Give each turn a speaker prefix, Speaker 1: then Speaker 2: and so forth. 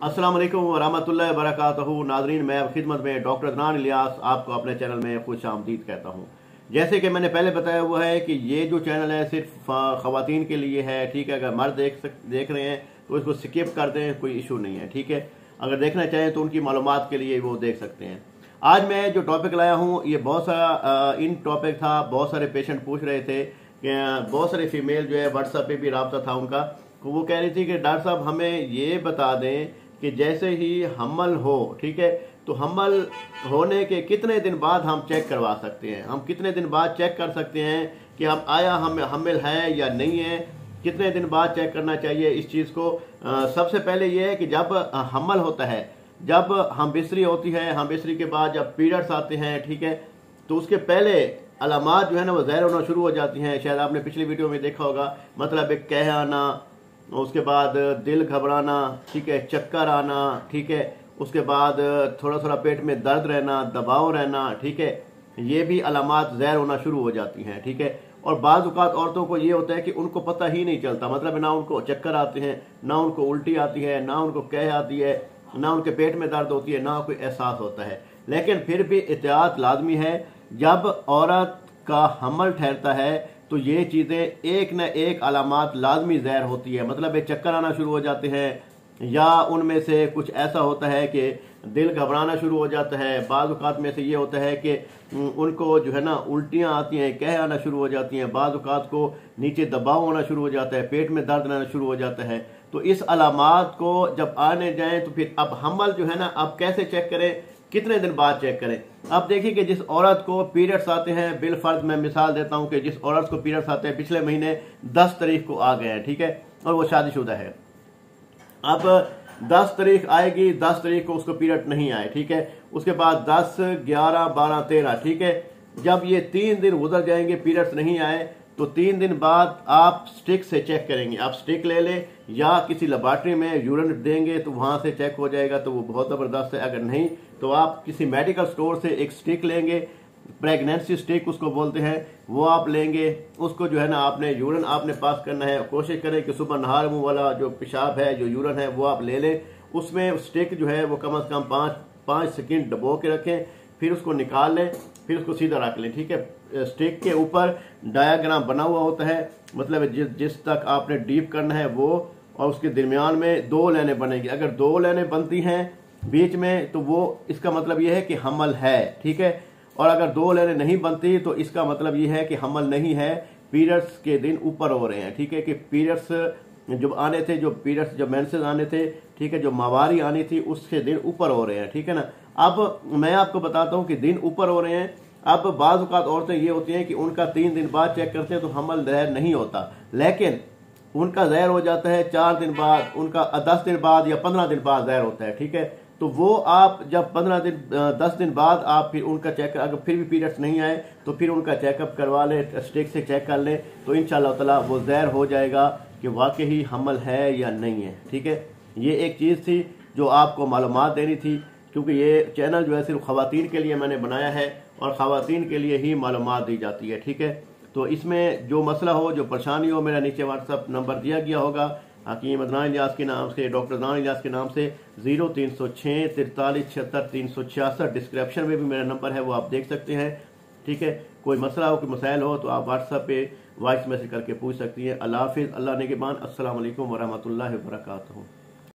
Speaker 1: अस्सलाम वालेकुम वरहमतुल्लाहि वबरकातुहू। नाज़रीन, मैं अब खिदमत में डॉक्टर अदनान इलियास आपको अपने चैनल में खुश आमदीद कहता हूँ। जैसे कि मैंने पहले बताया हुआ है कि ये जो चैनल है सिर्फ ख़वातीन के लिए है, ठीक है। अगर मर्द देख रहे हैं तो इसको स्किप कर दें, कोई इशू नहीं है, ठीक है। अगर देखना चाहें तो उनकी मालूमात के लिए वो देख सकते हैं। आज मैं जो टॉपिक लाया हूँ ये बहुत सारा इन टॉपिक था। बहुत सारे पेशेंट पूछ रहे थे कि बहुत सारे फीमेल जो है व्हाट्सएप पे भी रब्ता था उनका, तो वो कह रही थी कि डॉक्टर साहब हमें ये बता दें कि जैसे ही हमल हो, ठीक है, तो हमल होने के कितने दिन बाद हम चेक करवा सकते हैं, हम कितने दिन बाद चेक कर सकते हैं कि हम हमल है या नहीं है, कितने दिन बाद चेक करना चाहिए इस चीज़ को। सबसे पहले ये है कि जब हमल होता है, जब हम बिस्तरी होती है, हम बिस्तरी के बाद जब पीरियड्स आते हैं, ठीक है, तो उसके पहले अलामात जो है ना वो ज़ाहिर होना शुरू हो जाती हैं। शायद आपने पिछली वीडियो में देखा होगा, मतलब एक कह आना, उसके बाद दिल घबराना, ठीक है, चक्कर आना, ठीक है, उसके बाद थोड़ा थोड़ा पेट में दर्द रहना, दबाव रहना, ठीक है, ये भी अलामात ज़ाहिर होना शुरू हो जाती हैं, ठीक है। और बाज़ औक़ात औरतों को ये होता है कि उनको पता ही नहीं चलता, मतलब ना उनको चक्कर आते हैं, ना उनको उल्टी आती है, ना उनको कह आती है, ना उनके पेट में दर्द होती है, ना कोई एहसास होता है। लेकिन फिर भी एहतियात लाजमी है। जब औरत का हमल ठहरता है तो ये चीज़ें एक न एक अलामात लाजमी ज़ाहिर होती है, मतलब ये चक्कर आना शुरू हो जाते हैं, या उनमें से कुछ ऐसा होता है कि दिल घबराना शुरू हो जाता है। बाज़ औक़ात में से ये होता है कि उनको जो है ना उल्टियाँ आती हैं, कह आना शुरू हो जाती हैं, बाज़ औक़ात को नीचे दबाव होना शुरू हो जाता है, पेट में दर्द रहना शुरू हो जाता है। तो इस अलामात को जब आने जाएँ तो फिर अब हमल जो है ना अब कैसे चेक करें, कितने दिन बाद चेक करें। अब देखिए कि जिस औरत को पीरियड्स आते हैं, बिल फर्ज मैं मिसाल देता हूं कि जिस औरत को पीरियड्स आते हैं पिछले महीने 10 तारीख को आ गए हैं, ठीक है, और वो शादीशुदा है। अब 10 तारीख आएगी, 10 तारीख को उसको पीरियड नहीं आए, ठीक है, उसके बाद 10, 11, 12, 13, ठीक है, जब ये 3 दिन गुजर जाएंगे पीरियड्स नहीं आए तो 3 दिन बाद आप स्टिक से चेक करेंगे। आप स्टिक ले लें या किसी लेबॉर्ट्री में यूरिन देंगे तो वहाँ से चेक हो जाएगा, तो वो बहुत ज़बरदस्त है। अगर नहीं तो आप किसी मेडिकल स्टोर से एक स्टिक लेंगे, प्रेगनेंसी स्टिक उसको बोलते हैं, वो आप लेंगे। उसको जो है ना आपने यूरिन आपने पास करना है। कोशिश करें कि सुबह नहार मुँह वाला जो पेशाब है, जो यूरिन है, वो आप ले लें। उसमें स्टिक जो है वो कम से कम 5 सेकंड डबो के रखें, फिर उसको निकाल लें, फिर उसको सीधा रख लें, ठीक है। स्टिक के ऊपर डायग्राम बना हुआ होता है, मतलब जिस तक आपने डीप करना है वो, और उसके दरमियान में 2 लाइनें बनेगी। अगर 2 लाइनें बनती हैं बीच में तो वो इसका मतलब ये है कि हमल है, ठीक है। और अगर 2 लाइनें नहीं बनती तो इसका मतलब ये है कि हमल नहीं है, पीरियड्स के दिन ऊपर हो रहे हैं, ठीक है, कि पीरियड्स जब आने थे, जो पीरियड्स जब मेंसेस आने थे, ठीक है, जो माहवारी आनी थी उसके दिन ऊपर हो रहे हैं, ठीक है ना। अब मैं आपको बताता हूँ कि दिन ऊपर हो रहे हैं। अब बाज़ औक़ात औरतें ये होती हैं कि उनका 3 दिन बाद चेक करते हैं तो हमल ज़ाहिर नहीं होता, लेकिन उनका ज़ाहिर हो जाता है 4 दिन बाद, उनका 10 दिन बाद या 15 दिन बाद ज़ाहिर होता है, ठीक है। तो वो आप जब 10 दिन बाद आप फिर उनका चेक, अगर फिर भी पीरियड्स नहीं आए तो फिर उनका चेकअप करवा लें, स्टिक से चेक कर लें, तो इंशाअल्लाह ताला वो ज़ाहिर हो जाएगा कि वाकई ही हमल है या नहीं है, ठीक है। ये एक चीज़ थी जो आपको मालूमात देनी थी, क्योंकि ये चैनल जो है सिर्फ ख़वातीन के लिए मैंने बनाया है और ख़वातीन के लिए ही मालूमात दी जाती है, ठीक है। तो इसमें जो मसला हो, जो परेशानी हो, मेरा नीचे व्हाट्सअप नंबर दिया गया होगा हकीम अदनान इलियास के नाम से, डॉक्टर अदनान इलियास के नाम से, 0306 43 76 366। डिस्क्रिप्शन में भी मेरा नंबर है, वो आप देख सकते हैं, ठीक है। कोई मसला हो, कोई मसाइल हो तो आप व्हाट्सएप पे वॉइस मैसेज करके पूछ सकती हैं। अल्लाह हाफिज़, अल्लाह निगहबान। अस्सलाम वालेकुम वरहमतुल्लाहि वबरकातुहू।